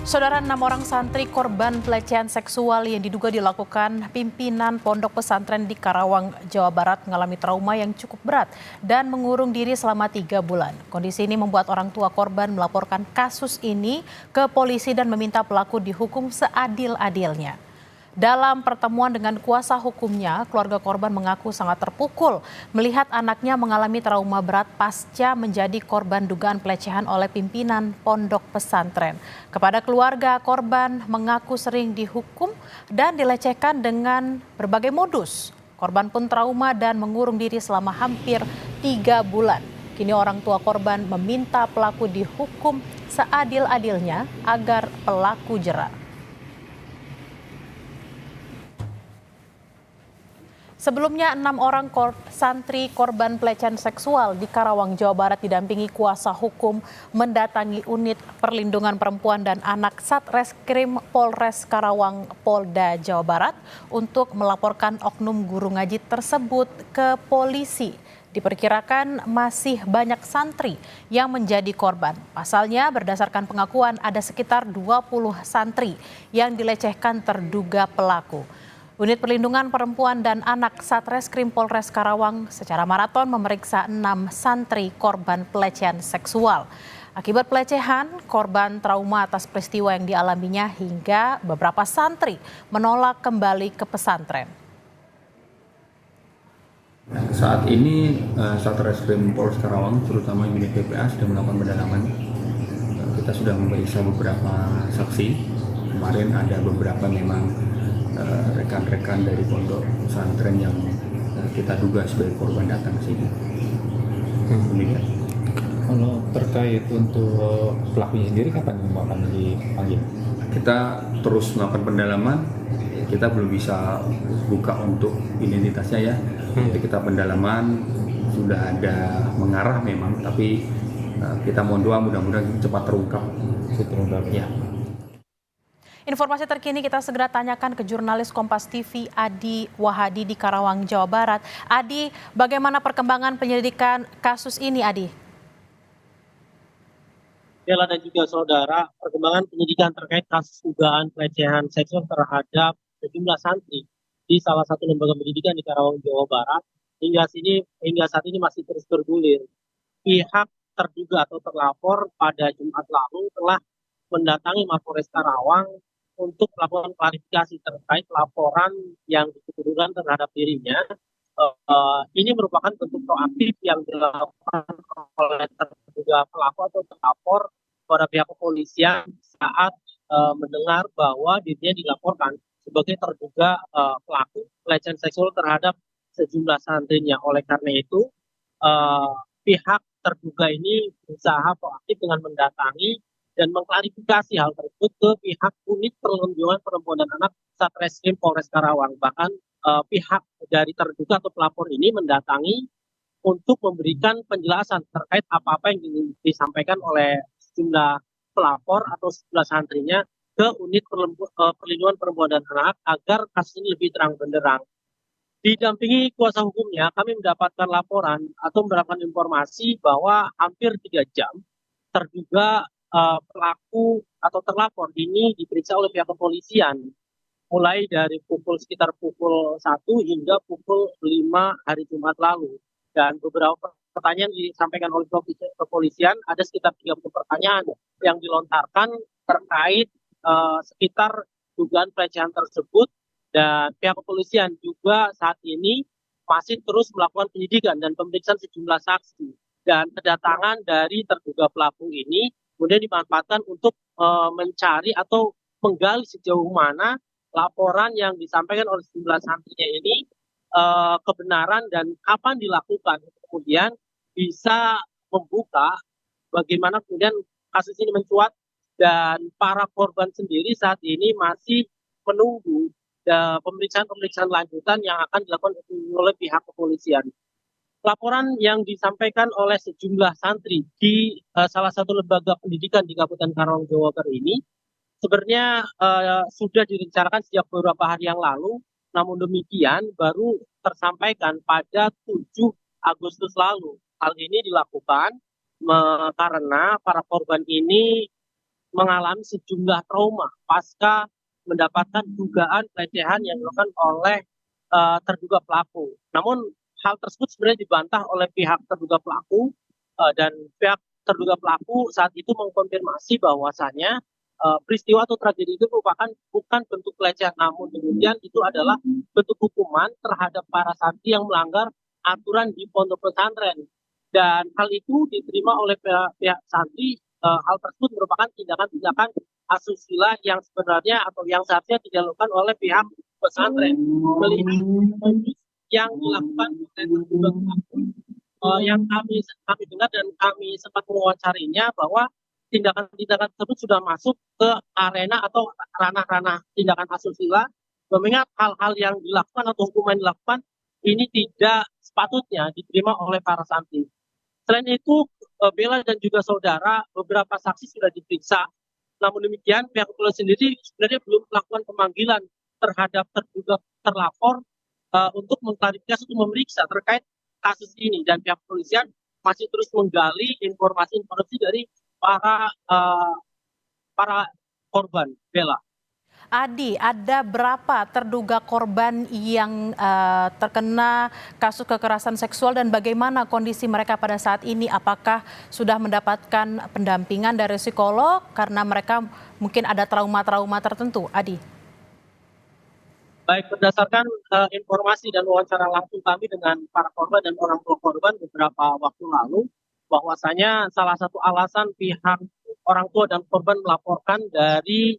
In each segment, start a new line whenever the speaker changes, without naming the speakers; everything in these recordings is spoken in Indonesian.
Saudara, 6 orang santri korban pelecehan seksual yang diduga dilakukan pimpinan pondok pesantren di Karawang, Jawa Barat mengalami trauma yang cukup berat dan mengurung diri selama 3 bulan. Kondisi ini membuat orang tua korban melaporkan kasus ini ke polisi dan meminta pelaku dihukum seadil-adilnya. Dalam pertemuan dengan kuasa hukumnya, keluarga korban mengaku sangat terpukul melihat anaknya mengalami trauma berat pasca menjadi korban dugaan pelecehan oleh pimpinan pondok pesantren. Kepada keluarga, korban mengaku sering dihukum dan dilecehkan dengan berbagai modus. Korban pun trauma dan mengurung diri selama hampir 3 bulan. Kini orang tua korban meminta pelaku dihukum seadil-adilnya agar pelaku jera. Sebelumnya, 6 orang santri korban pelecehan seksual di Karawang, Jawa Barat didampingi kuasa hukum mendatangi unit perlindungan perempuan dan anak Satreskrim Polres Karawang, Polda Jawa Barat untuk melaporkan oknum guru ngaji tersebut ke polisi. Diperkirakan masih banyak santri yang menjadi korban. Pasalnya, berdasarkan pengakuan ada sekitar 20 santri yang dilecehkan terduga pelaku. Unit Perlindungan Perempuan dan Anak Satreskrim Polres Karawang secara maraton memeriksa 6 santri korban pelecehan seksual. Akibat pelecehan, korban trauma atas peristiwa yang dialaminya hingga beberapa santri menolak kembali ke pesantren.
Saat ini Satreskrim Polres Karawang, terutama unit PPA, sudah melakukan pendalaman. Kita sudah memeriksa beberapa saksi. Kemarin ada beberapa memang rekan-rekan dari pondok pesantren yang kita duga sebagai korban datang ke sini.
Kalau terkait untuk pelakunya sendiri, kapan akan dipanggil?
Kita terus melakukan pendalaman. Kita belum bisa buka untuk identitasnya ya. Jadi kita pendalaman sudah ada mengarah memang, tapi kita mohon doa mudah-mudahan cepat terungkap. Ya.
Informasi terkini kita segera tanyakan ke jurnalis Kompas TV Adi Wahadi di Karawang, Jawa Barat. Adi, bagaimana perkembangan penyelidikan kasus ini, Adi?
Bella dan juga saudara, perkembangan penyidikan terkait kasus dugaan pelecehan seksual terhadap sejumlah santri di salah satu lembaga pendidikan di Karawang, Jawa Barat hingga saat ini masih terus bergulir. Pihak terduga atau terlapor pada Jumat lalu telah mendatangi Mapolres Karawang untuk melakukan klarifikasi terkait laporan yang dituduhkan terhadap dirinya. Ini merupakan bentuk proaktif yang dilakukan oleh terduga pelaku atau terlapor kepada pihak kepolisian saat mendengar bahwa dirinya dilaporkan sebagai terduga pelaku pelecehan seksual terhadap sejumlah santrinya. Oleh karena itu, pihak terduga ini berusaha proaktif dengan mendatangi dan mengklarifikasi hal tersebut ke pihak unit perlindungan perempuan dan anak Satreskrim Polres Karawang. Bahkan pihak dari terduga atau pelapor ini mendatangi untuk memberikan penjelasan terkait apa-apa yang disampaikan oleh sejumlah pelapor atau sejumlah santrinya ke unit perlindungan perempuan dan anak agar kasus ini lebih terang benderang. Didampingi kuasa hukumnya, kami mendapatkan laporan atau mendapatkan informasi bahwa hampir 3 jam terduga pelaku atau terlapor ini diperiksa oleh pihak kepolisian mulai dari sekitar pukul 1 hingga pukul 5 hari Jumat lalu. Dan beberapa pertanyaan disampaikan oleh kepolisian, ada sekitar 30 pertanyaan yang dilontarkan terkait sekitar dugaan pelecehan tersebut, dan pihak kepolisian juga saat ini masih terus melakukan penyidikan dan pemeriksaan sejumlah saksi. Dan kedatangan dari terduga pelaku ini kemudian dimanfaatkan untuk mencari atau menggali sejauh mana laporan yang disampaikan oleh sejumlah santrinya ini kebenaran dan kapan dilakukan. Kemudian bisa membuka bagaimana kemudian kasus ini mencuat, dan para korban sendiri saat ini masih menunggu pemeriksaan-pemeriksaan lanjutan yang akan dilakukan oleh pihak kepolisian. Laporan yang disampaikan oleh sejumlah santri di salah satu lembaga pendidikan di Kabupaten Karawang, Jawa Barat ini sebenarnya sudah direncanakan sejak beberapa hari yang lalu, namun demikian baru tersampaikan pada 7 Agustus lalu. Hal ini dilakukan karena para korban ini mengalami sejumlah trauma pasca mendapatkan dugaan pelecehan yang dilakukan oleh terduga pelaku. Namun hal tersebut sebenarnya dibantah oleh pihak terduga pelaku, dan pihak terduga pelaku saat itu mengkonfirmasi bahwasannya peristiwa atau tragedi itu merupakan bukan bentuk pelecehan, namun kemudian itu adalah bentuk hukuman terhadap para santri yang melanggar aturan di pondok pesantren. Dan hal itu diterima oleh pihak santri. Hal tersebut merupakan tindakan-tindakan asusila yang sebenarnya atau yang seharusnya dilakukan oleh pihak pesantren. Melihat modus yang dilakukan oleh terduga pelaku, yang kami dengar dan kami sempat mewawancarinya bahwa tindakan-tindakan tersebut sudah masuk ke arena atau ranah-ranah tindakan asusila, mengingat hal-hal yang dilakukan atau hukuman yang dilakukan ini tidak sepatutnya diterima oleh para santri. Selain itu, Bella dan juga saudara, beberapa saksi sudah diperiksa. Namun demikian, pihak kepolisian sendiri sebenarnya belum melakukan pemanggilan terhadap terduga terlapor untuk mengklarifikasi atau memeriksa terkait kasus ini. Dan pihak kepolisian masih terus menggali informasi-informasi dari para korban. Bella.
Adi, ada berapa terduga korban yang terkena kasus kekerasan seksual dan bagaimana kondisi mereka pada saat ini? Apakah sudah mendapatkan pendampingan dari psikolog karena mereka mungkin ada trauma-trauma tertentu? Adi.
Baik, berdasarkan informasi dan wawancara langsung kami dengan para korban dan orang tua korban beberapa waktu lalu, bahwasanya salah satu alasan pihak orang tua dan korban melaporkan dari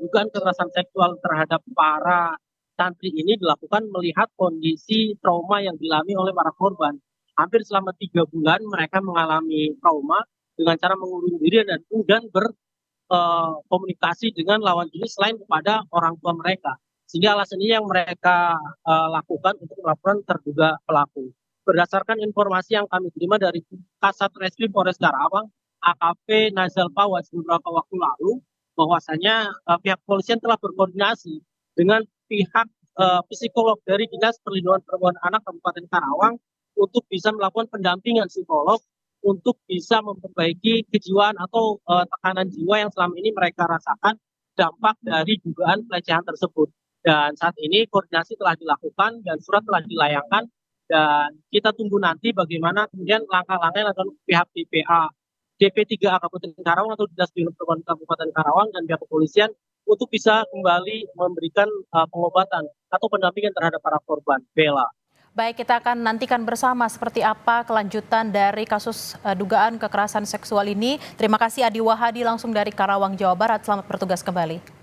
dugaan kekerasan seksual terhadap para santri ini dilakukan melihat kondisi trauma yang dialami oleh para korban. Hampir selama 3 bulan mereka mengalami trauma dengan cara mengurung diri dan enggan berkomunikasi dengan lawan jenis selain kepada orang tua mereka. Sehingga alasan ini yang mereka lakukan untuk melaporkan terduga pelaku. Berdasarkan informasi yang kami terima dari Kasat Reskrim Polres Karawang, AKP Nazal Pawas beberapa waktu lalu, bahwasanya pihak kepolisian telah berkoordinasi dengan pihak psikolog dari Dinas Perlindungan Perempuan Anak Kabupaten Karawang untuk bisa melakukan pendampingan psikolog untuk bisa memperbaiki kejiwaan atau tekanan jiwa yang selama ini mereka rasakan dampak dari dugaan pelecehan tersebut. Dan saat ini koordinasi telah dilakukan dan surat telah dilayangkan, dan kita tunggu nanti bagaimana kemudian langkah-langkah yang dilakukan pihak DP3A Kabupaten Karawang atau Dinas Perlindungan Kabupaten Karawang dan pihak kepolisian untuk bisa kembali memberikan pengobatan atau pendampingan terhadap para korban. Bella.
Baik, kita akan nantikan bersama seperti apa kelanjutan dari kasus dugaan kekerasan seksual ini. Terima kasih Adi Wahadi langsung dari Karawang, Jawa Barat. Selamat bertugas kembali.